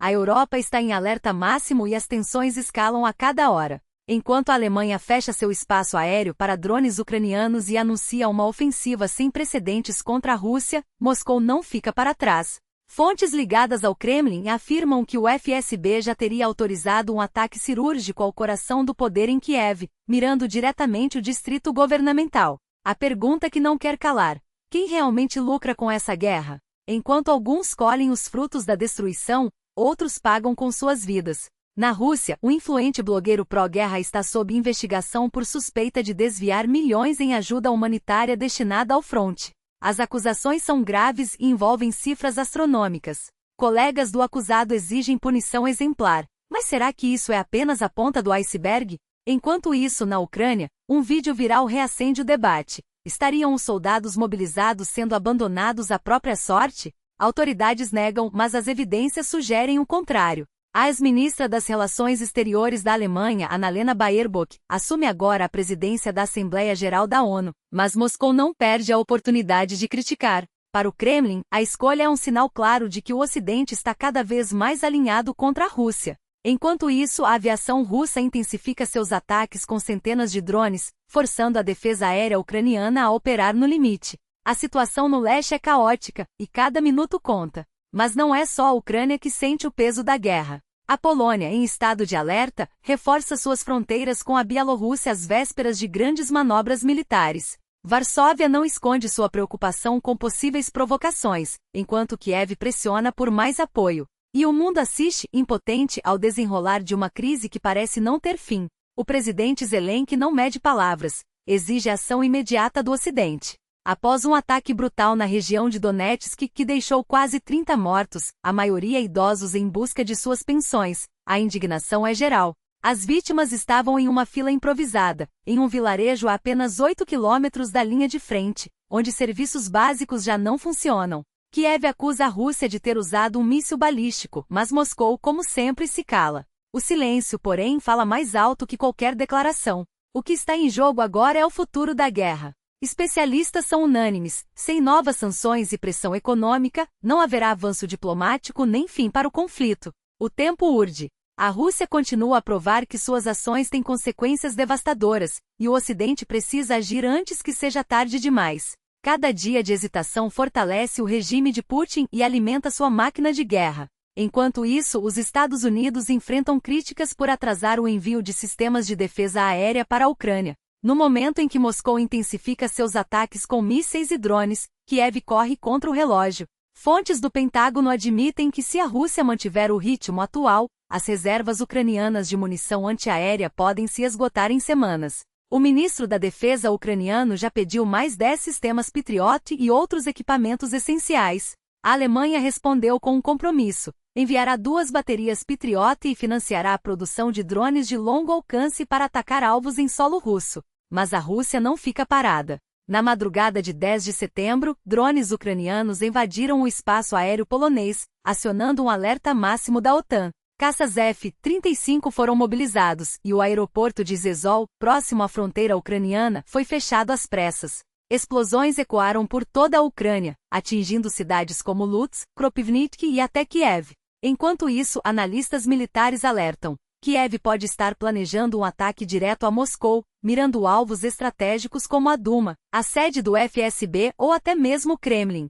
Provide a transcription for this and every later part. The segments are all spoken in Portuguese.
A Europa está em alerta máximo e as tensões escalam a cada hora. Enquanto a Alemanha fecha seu espaço aéreo para drones ucranianos e anuncia uma ofensiva sem precedentes contra a Rússia, Moscou não fica para trás. Fontes ligadas ao Kremlin afirmam que o FSB já teria autorizado um ataque cirúrgico ao coração do poder em Kiev, mirando diretamente o distrito governamental. A pergunta que não quer calar: quem realmente lucra com essa guerra? Enquanto alguns colhem os frutos da destruição, outros pagam com suas vidas. Na Rússia, o influente blogueiro pró-guerra está sob investigação por suspeita de desviar milhões em ajuda humanitária destinada ao fronte. As acusações são graves e envolvem cifras astronômicas. Colegas do acusado exigem punição exemplar. Mas será que isso é apenas a ponta do iceberg? Enquanto isso, na Ucrânia, um vídeo viral reacende o debate. Estariam os soldados mobilizados sendo abandonados à própria sorte? Autoridades negam, mas as evidências sugerem o contrário. A ex-ministra das Relações Exteriores da Alemanha, Annalena Baerbock, assume agora a presidência da Assembleia Geral da ONU, mas Moscou não perde a oportunidade de criticar. Para o Kremlin, a escolha é um sinal claro de que o Ocidente está cada vez mais alinhado contra a Rússia. Enquanto isso, a aviação russa intensifica seus ataques com centenas de drones, forçando a defesa aérea ucraniana a operar no limite. A situação no leste é caótica, e cada minuto conta. Mas não é só a Ucrânia que sente o peso da guerra. A Polônia, em estado de alerta, reforça suas fronteiras com a Bielorrússia às vésperas de grandes manobras militares. Varsóvia não esconde sua preocupação com possíveis provocações, enquanto Kiev pressiona por mais apoio. E o mundo assiste, impotente, ao desenrolar de uma crise que parece não ter fim. O presidente Zelensky não mede palavras, exige ação imediata do Ocidente. Após um ataque brutal na região de Donetsk que deixou quase 30 mortos, a maioria idosos em busca de suas pensões, a indignação é geral. As vítimas estavam em uma fila improvisada, em um vilarejo a apenas 8 quilômetros da linha de frente, onde serviços básicos já não funcionam. Kiev acusa a Rússia de ter usado um míssil balístico, mas Moscou, como sempre, se cala. O silêncio, porém, fala mais alto que qualquer declaração. O que está em jogo agora é o futuro da guerra. Especialistas são unânimes: sem novas sanções e pressão econômica, não haverá avanço diplomático nem fim para o conflito. O tempo urge. A Rússia continua a provar que suas ações têm consequências devastadoras, e o Ocidente precisa agir antes que seja tarde demais. Cada dia de hesitação fortalece o regime de Putin e alimenta sua máquina de guerra. Enquanto isso, os Estados Unidos enfrentam críticas por atrasar o envio de sistemas de defesa aérea para a Ucrânia. No momento em que Moscou intensifica seus ataques com mísseis e drones, Kiev corre contra o relógio. Fontes do Pentágono admitem que se a Rússia mantiver o ritmo atual, as reservas ucranianas de munição antiaérea podem se esgotar em semanas. O ministro da Defesa ucraniano já pediu mais 10 sistemas Patriot e outros equipamentos essenciais. A Alemanha respondeu com um compromisso: enviará 2 baterias Patriot e financiará a produção de drones de longo alcance para atacar alvos em solo russo. Mas a Rússia não fica parada. Na madrugada de 10 de setembro, drones ucranianos invadiram o espaço aéreo polonês, acionando um alerta máximo da OTAN. Caças F-35 foram mobilizados, e o aeroporto de Zezol, próximo à fronteira ucraniana, foi fechado às pressas. Explosões ecoaram por toda a Ucrânia, atingindo cidades como Lutsk, Kropivnik e até Kiev. Enquanto isso, analistas militares alertam: Kiev pode estar planejando um ataque direto a Moscou, mirando alvos estratégicos como a Duma, a sede do FSB ou até mesmo o Kremlin.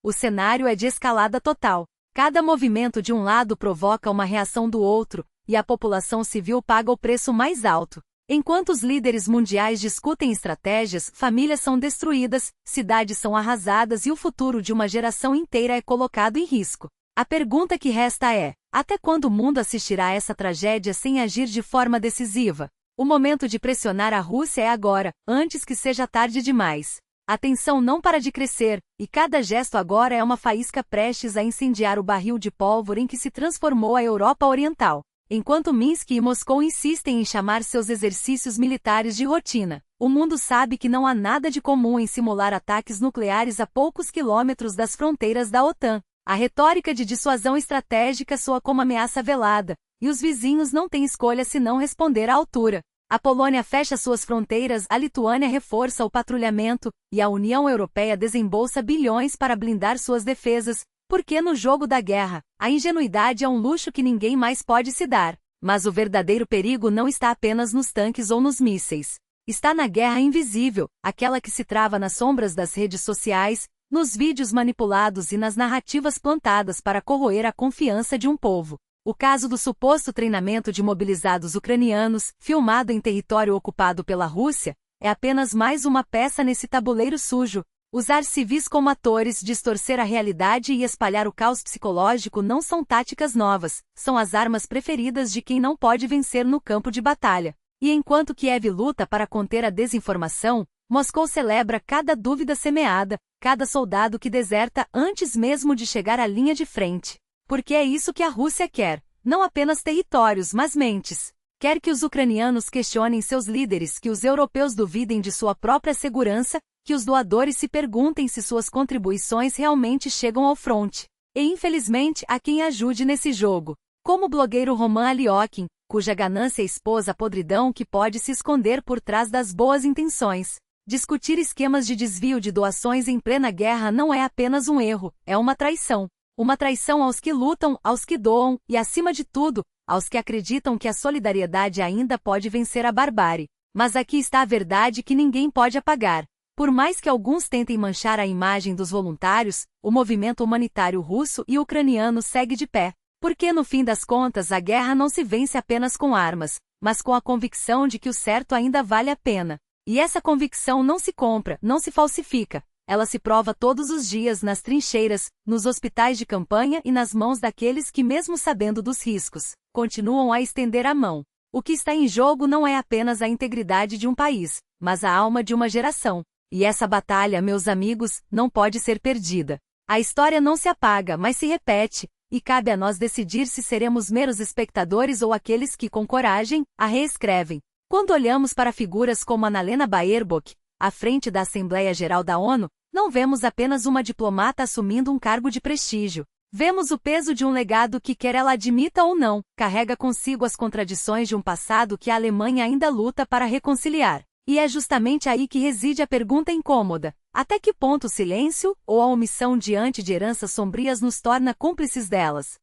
O cenário é de escalada total. Cada movimento de um lado provoca uma reação do outro, e a população civil paga o preço mais alto. Enquanto os líderes mundiais discutem estratégias, famílias são destruídas, cidades são arrasadas e o futuro de uma geração inteira é colocado em risco. A pergunta que resta é: até quando o mundo assistirá a essa tragédia sem agir de forma decisiva? O momento de pressionar a Rússia é agora, antes que seja tarde demais. A tensão não para de crescer, e cada gesto agora é uma faísca prestes a incendiar o barril de pólvora em que se transformou a Europa Oriental. Enquanto Minsk e Moscou insistem em chamar seus exercícios militares de rotina, o mundo sabe que não há nada de comum em simular ataques nucleares a poucos quilômetros das fronteiras da OTAN. A retórica de dissuasão estratégica soa como ameaça velada, e os vizinhos não têm escolha senão responder à altura. A Polônia fecha suas fronteiras, a Lituânia reforça o patrulhamento, e a União Europeia desembolsa bilhões para blindar suas defesas, Porque no jogo da guerra, a ingenuidade é um luxo que ninguém mais pode se dar. Mas o verdadeiro perigo não está apenas nos tanques ou nos mísseis. Está na guerra invisível, aquela que se trava nas sombras das redes sociais, nos vídeos manipulados e nas narrativas plantadas para corroer a confiança de um povo. O caso do suposto treinamento de mobilizados ucranianos, filmado em território ocupado pela Rússia, é apenas mais uma peça nesse tabuleiro sujo. Usar civis como atores, distorcer a realidade e espalhar o caos psicológico não são táticas novas, são as armas preferidas de quem não pode vencer no campo de batalha. E enquanto Kiev luta para conter a desinformação, Moscou celebra cada dúvida semeada, cada soldado que deserta antes mesmo de chegar à linha de frente. Porque é isso que a Rússia quer, não apenas territórios, mas mentes. Quer que os ucranianos questionem seus líderes, que os europeus duvidem de sua própria segurança, que os doadores se perguntem se suas contribuições realmente chegam ao fronte. E infelizmente há quem ajude nesse jogo, como o blogueiro Roman Aliokin, cuja ganância expôs a podridão que pode se esconder por trás das boas intenções. Discutir esquemas de desvio de doações em plena guerra não é apenas um erro, é uma traição. Uma traição aos que lutam, aos que doam, e acima de tudo, aos que acreditam que a solidariedade ainda pode vencer a barbárie. Mas aqui está a verdade que ninguém pode apagar. Por mais que alguns tentem manchar a imagem dos voluntários, o movimento humanitário russo e ucraniano segue de pé. Porque no fim das contas a guerra não se vence apenas com armas, mas com a convicção de que o certo ainda vale a pena. E essa convicção não se compra, não se falsifica. Ela se prova todos os dias nas trincheiras, nos hospitais de campanha e nas mãos daqueles que, mesmo sabendo dos riscos, continuam a estender a mão. O que está em jogo não é apenas a integridade de um país, mas a alma de uma geração. E essa batalha, meus amigos, não pode ser perdida. A história não se apaga, mas se repete, e cabe a nós decidir se seremos meros espectadores ou aqueles que, com coragem, a reescrevem. Quando olhamos para figuras como Annalena Baerbock, à frente da Assembleia Geral da ONU, não vemos apenas uma diplomata assumindo um cargo de prestígio. Vemos o peso de um legado que, quer ela admita ou não, carrega consigo as contradições de um passado que a Alemanha ainda luta para reconciliar. E é justamente aí que reside a pergunta incômoda: até que ponto o silêncio, ou a omissão diante de heranças sombrias nos torna cúmplices delas?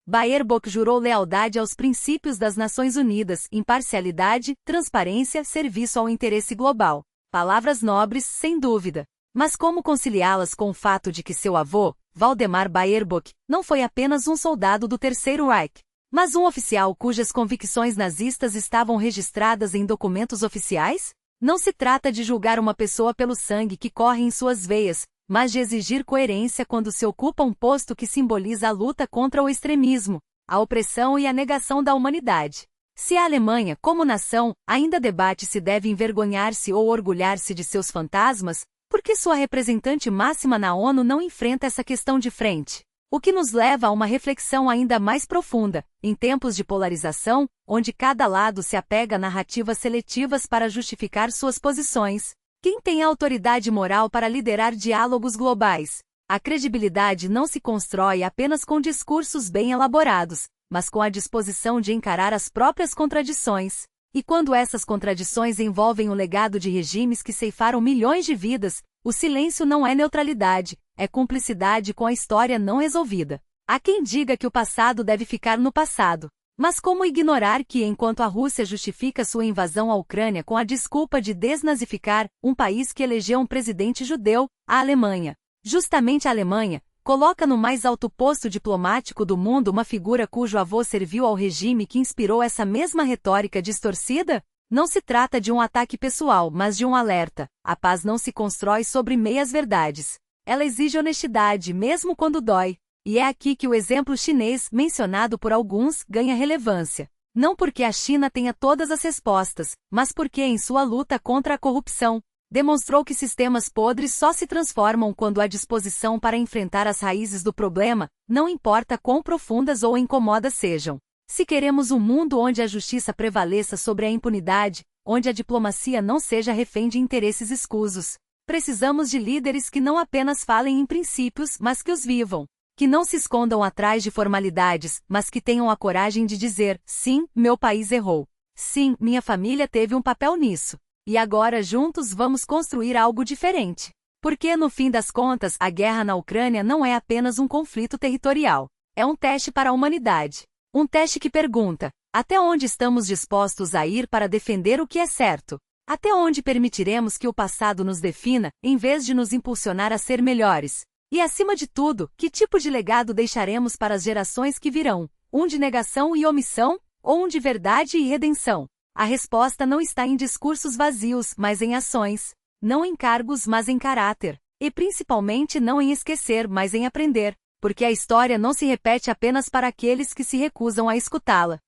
Baerbock jurou lealdade aos princípios das Nações Unidas, imparcialidade, transparência, serviço ao interesse global. Palavras nobres, sem dúvida. Mas como conciliá-las com o fato de que seu avô, Valdemar Baerbock, não foi apenas um soldado do Terceiro Reich, mas um oficial cujas convicções nazistas estavam registradas em documentos oficiais? Não se trata de julgar uma pessoa pelo sangue que corre em suas veias, mas de exigir coerência quando se ocupa um posto que simboliza a luta contra o extremismo, a opressão e a negação da humanidade. Se a Alemanha, como nação, ainda debate se deve envergonhar-se ou orgulhar-se de seus fantasmas, por que sua representante máxima na ONU não enfrenta essa questão de frente? O que nos leva a uma reflexão ainda mais profunda, em tempos de polarização, onde cada lado se apega a narrativas seletivas para justificar suas posições. Quem tem a autoridade moral para liderar diálogos globais? A credibilidade não se constrói apenas com discursos bem elaborados, mas com a disposição de encarar as próprias contradições. E quando essas contradições envolvem o legado de regimes que ceifaram milhões de vidas, o silêncio não é neutralidade, é cumplicidade com a história não resolvida. Há quem diga que o passado deve ficar no passado. Mas como ignorar que, enquanto a Rússia justifica sua invasão à Ucrânia com a desculpa de desnazificar um país que elegeu um presidente judeu, a Alemanha, justamente a Alemanha, coloca no mais alto posto diplomático do mundo uma figura cujo avô serviu ao regime que inspirou essa mesma retórica distorcida? Não se trata de um ataque pessoal, mas de um alerta. A paz não se constrói sobre meias-verdades. Ela exige honestidade, mesmo quando dói. E é aqui que o exemplo chinês, mencionado por alguns, ganha relevância. Não porque a China tenha todas as respostas, mas porque, em sua luta contra a corrupção, demonstrou que sistemas podres só se transformam quando há disposição para enfrentar as raízes do problema, não importa quão profundas ou incomodas sejam. Se queremos um mundo onde a justiça prevaleça sobre a impunidade, onde a diplomacia não seja refém de interesses escusos, precisamos de líderes que não apenas falem em princípios, mas que os vivam. Que não se escondam atrás de formalidades, mas que tenham a coragem de dizer: sim, meu país errou. Sim, minha família teve um papel nisso. E agora juntos vamos construir algo diferente. Porque, no fim das contas, a guerra na Ucrânia não é apenas um conflito territorial. É um teste para a humanidade. Um teste que pergunta: até onde estamos dispostos a ir para defender o que é certo? Até onde permitiremos que o passado nos defina, em vez de nos impulsionar a ser melhores? E, acima de tudo, que tipo de legado deixaremos para as gerações que virão? Um de negação e omissão? Ou um de verdade e redenção? A resposta não está em discursos vazios, mas em ações. Não em cargos, mas em caráter. E principalmente não em esquecer, mas em aprender. Porque a história não se repete apenas para aqueles que se recusam a escutá-la.